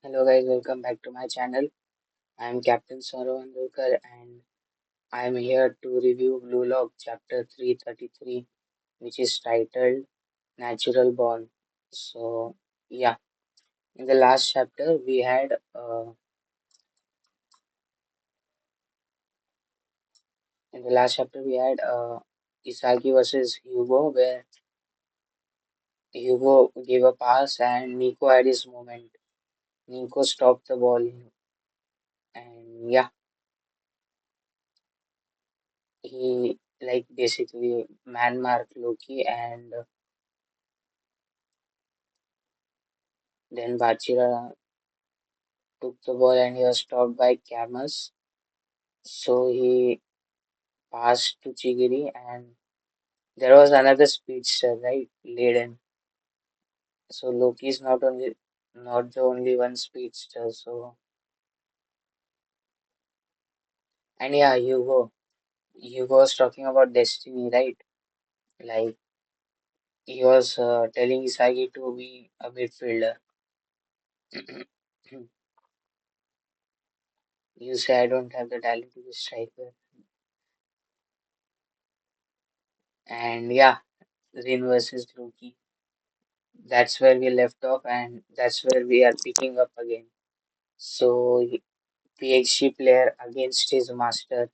Hello guys, welcome back to my channel. I am Captain Saurav and I am here to review Blue Lock chapter 333, which is titled Natural Born. So yeah, in the last chapter we had Isagi versus Hugo, where Hugo gave a pass and Nico had his moment. Nico stopped the ball and yeah, he like basically man marked Loki and then Bachira took the ball and he was stopped by Camus. So he passed to Chigiri and there was another speedster, right? Laden. So Loki is not the only one speedster. So and yeah, Hugo was talking about destiny, right? Like he was telling Isagi to be a midfielder. You say I don't have the talent to be striker. And yeah, Rin versus Loki. That's where we left off and that's where we are picking up again. So PhD player against his master.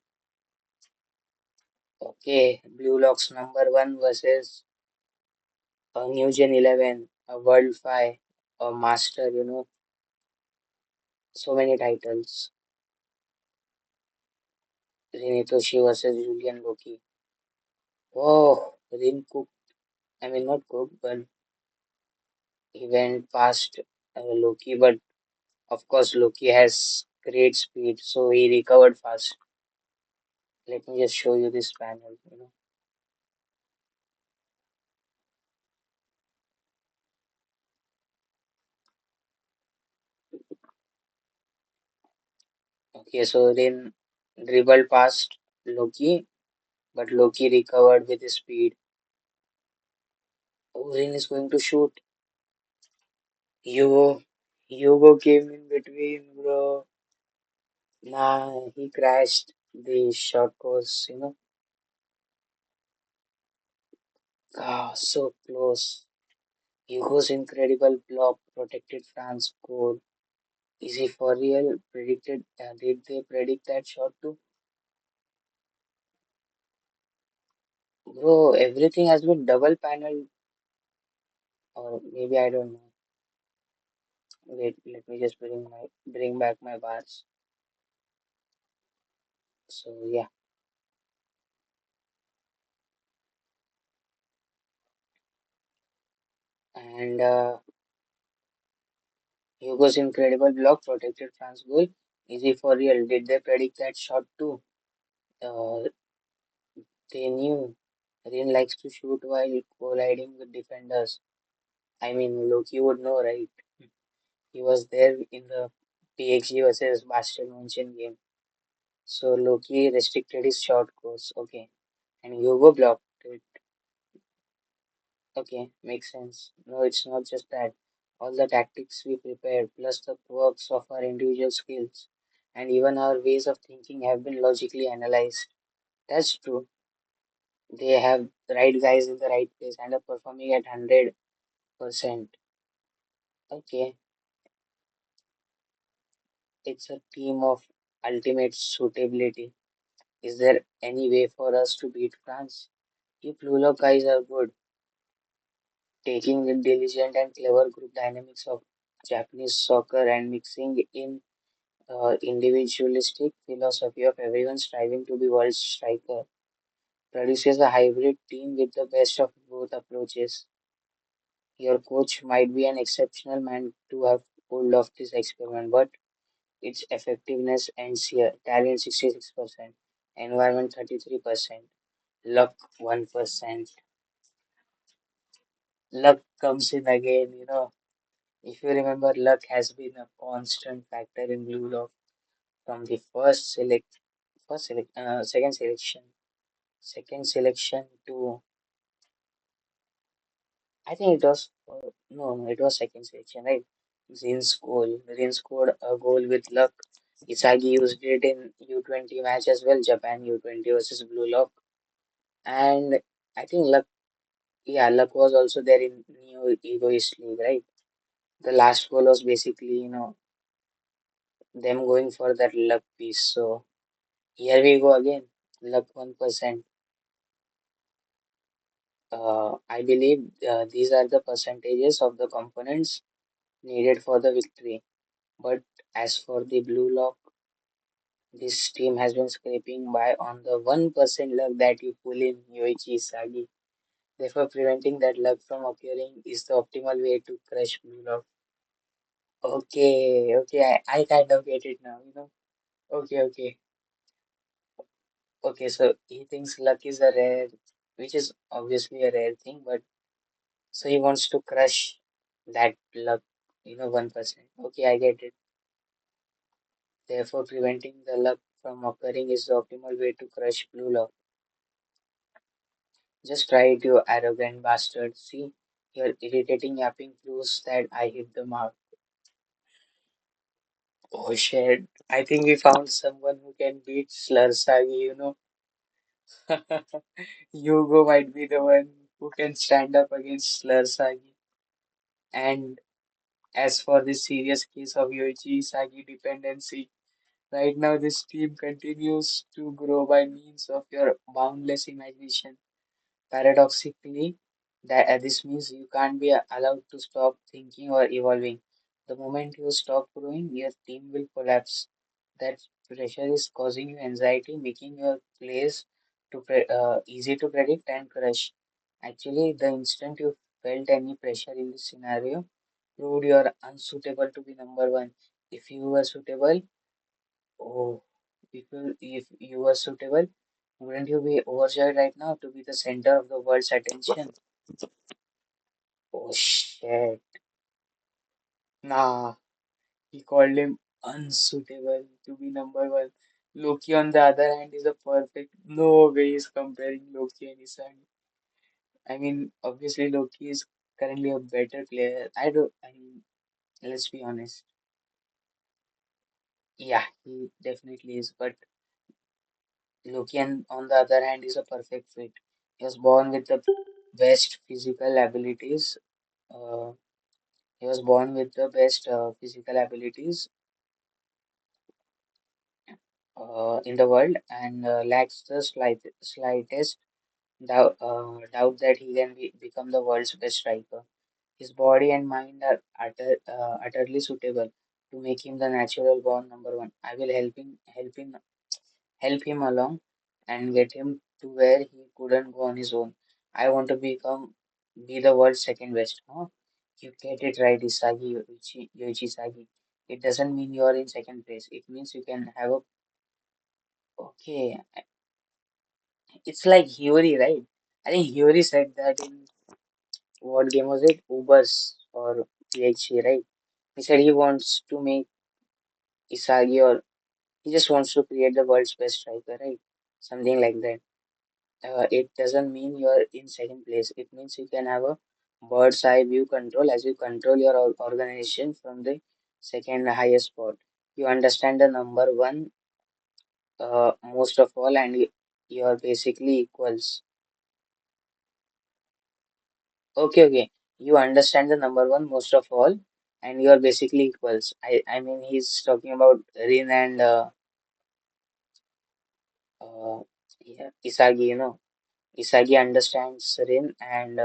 Okay, Blue Locks number one versus a New Gen 11, a World 5, a Master, so many titles. Rinitoshi versus Julian Loki. Oh, Rin cooked. I mean, not cooked, but he went past Loki. But of course, Loki has great speed, so he recovered fast. Let me just show you this panel. Okay, so Rin dribbled past Loki, but Loki recovered with his speed. Rin is going to shoot. Hugo came in between, bro. Nah, he crashed. The shot was. So close. Hugo's incredible block protected France goal. Is he for real? Did they predict that shot too? Bro, everything has been double panel, or maybe I don't know. Wait, let me just bring back my bars. So yeah, and Hugo's incredible block protected France goal. Is he for real? Did they predict that shot too? Uh, they knew. Rin likes to shoot while colliding with defenders. I mean, Loki would know, right? He was there in the PXG versus Boston München game. So Loki restricted his shot course. Okay. And Hugo blocked it. Okay, makes sense. No, it's not just that. All the tactics we prepared, plus the quirks of our individual skills, and even our ways of thinking have been logically analyzed. That's true. They have the right guys in the right place and are performing at 100%. Okay, it's a team of ultimate suitability. Is there any way for us to beat France? If Lulo guys are good, taking the diligent and clever group dynamics of Japanese soccer and mixing in individualistic philosophy of everyone striving to be world striker produces a hybrid team with the best of both approaches. Your coach might be an exceptional man to have pulled off this experiment, but its effectiveness ends here. Talent 66%, environment 33%, luck 1%. Luck comes in again. If you remember, luck has been a constant factor in Blue Lock from the second selection to I think it was no, no, it was second selection, right? Rin scored a goal with luck. Isagi used it in U20 match as well, Japan U20 versus Blue Lock. And I think luck, yeah, luck was also there in New Egoist League, right? The last goal was basically, them going for that luck piece. So here we go again. Luck 1%. I believe these are the percentages of the components needed for the victory. But as for the blue lock, this team has been scraping by on the 1% luck that you pull in Yoichi Sagi. Therefore, preventing that luck from occurring is the optimal way to crush blue lock. Okay, I kind of get it now. Okay. Okay, so he thinks luck is a rare, which is obviously a rare thing, but so he wants to crush that luck, 1%. Okay, I get it. Therefore, preventing the luck from occurring is the optimal way to crush blue luck. Just try it, you arrogant bastard. See, your irritating yapping proves that I hit the mark. Oh shit. I think we found someone who can beat Slursagi. Hugo might be the one who can stand up against Slursagi. And as for this serious case of Yoichi Isagi dependency, right now this team continues to grow by means of your boundless imagination. Paradoxically, this means you can't be allowed to stop thinking or evolving. The moment you stop growing, your team will collapse. That pressure is causing you anxiety, making your plays easy to predict and crush. Actually, the instant you felt any pressure in this scenario, proved you are unsuitable to be number one. If you were suitable, oh, if you were suitable, wouldn't you be overjoyed right now to be the center of the world's attention? Oh shit. Nah, he called him unsuitable to be number one. Loki, on the other hand, is a perfect. No way he's comparing Loki and Isagi. I mean, obviously, Loki is currently a better player. I mean, let's be honest. Yeah, he definitely is. But Loki, on the other hand, is a perfect fit. He was born with the best physical abilities. Uh, he was born with the best physical abilities in the world and lacks the slightest doubt that he can become the world's best striker. His body and mind are utterly suitable to make him the natural born number one. I will help him along and get him to where he couldn't go on his own. I want to be the world's second best. Huh? You get it right, Yoichi Sagi. It doesn't mean you are in second place. It means you can have a okay. It's like Hiyori, right? I think Hiyori said that in what game was it? Ubers or PHC, right? He said he wants to make Isagi or he just wants to create the world's best striker, right? Something like that. It doesn't mean you're in second place. It means you can have a bird's eye view control as you control your organization from the second highest spot. You understand the number one most of all, and you're basically equals. Okay. You understand the number one most of all, and you are basically equals. I mean, he's talking about Rin and uh, yeah, Isagi. Isagi understands Rin, and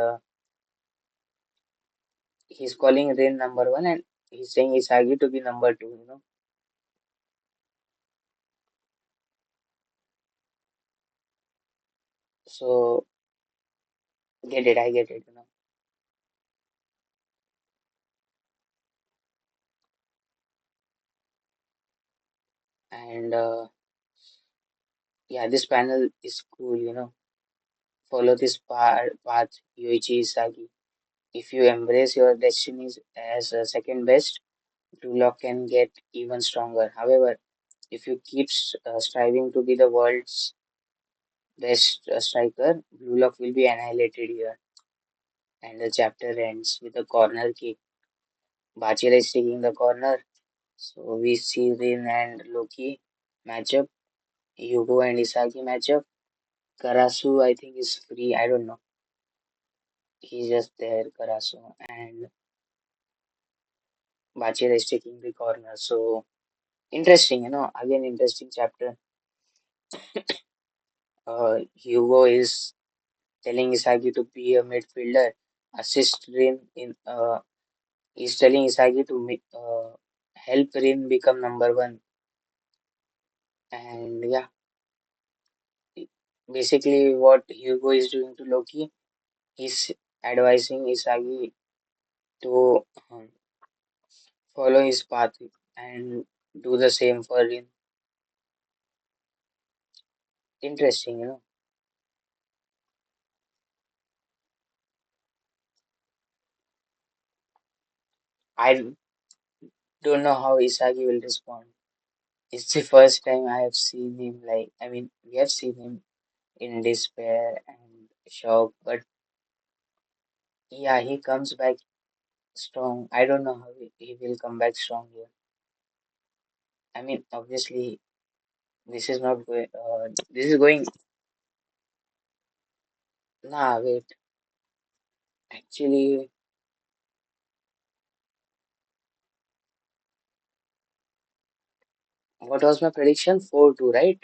he's calling Rin number one, and he's saying Isagi to be number two. So get it, I get it. And yeah, this panel is cool. Follow this path, Yoichi Isagi. If you embrace your destiny as a second best, Duloc can get even stronger. However, if you keep striving to be the world's best striker, Blue Lock will be annihilated here. And the chapter ends with a corner kick. Bachira is taking the corner. So we see Rin and Loki matchup. Hugo and Isagi matchup. Karasu, I think, is free. I don't know. He's just there, Karasu. And Bachira is taking the corner. So interesting, again, interesting chapter. Hugo is telling Isagi to be a midfielder, assist Rin in. He's telling Isagi to help Rin become number one. And yeah, basically what Hugo is doing to Loki, he's advising Isagi to follow his path and do the same for Rin. Interesting. I don't know how Isagi will respond. It's the first time I have seen him like, I mean, we have seen him in despair and shock, but yeah, he comes back strong. I don't know how he will come back strong here. I mean, obviously, this is not going, this is going, nah, wait, actually, what was my prediction? 4-2, right?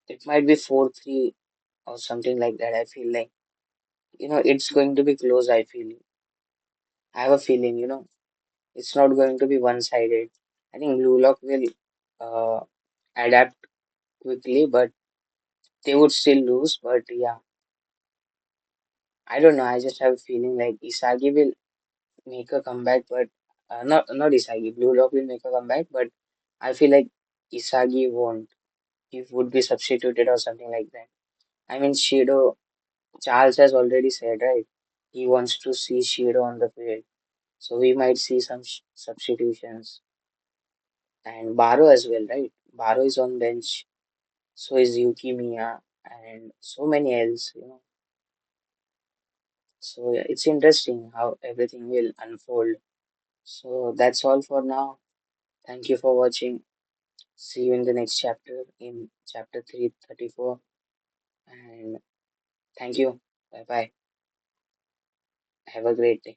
It might be 4-3 or something like that. I feel like, it's going to be close. I have a feeling, it's not going to be one-sided. I think Blue Lock will uh, adapt quickly, but they would still lose. But yeah, I don't know. I just have a feeling like Isagi will make a comeback, but not Isagi. Blue Lock will make a comeback, but I feel like Isagi won't. He would be substituted or something like that. I mean, Shido, Charles has already said, right? He wants to see Shido on the field. So we might see some substitutions. And Baro as well, right? Baro is on bench. So is Yuki Miya and so many else. So yeah, it's interesting how everything will unfold. So that's all for now. Thank you for watching. See you in the next chapter in chapter 334. And thank you. Bye bye. Have a great day.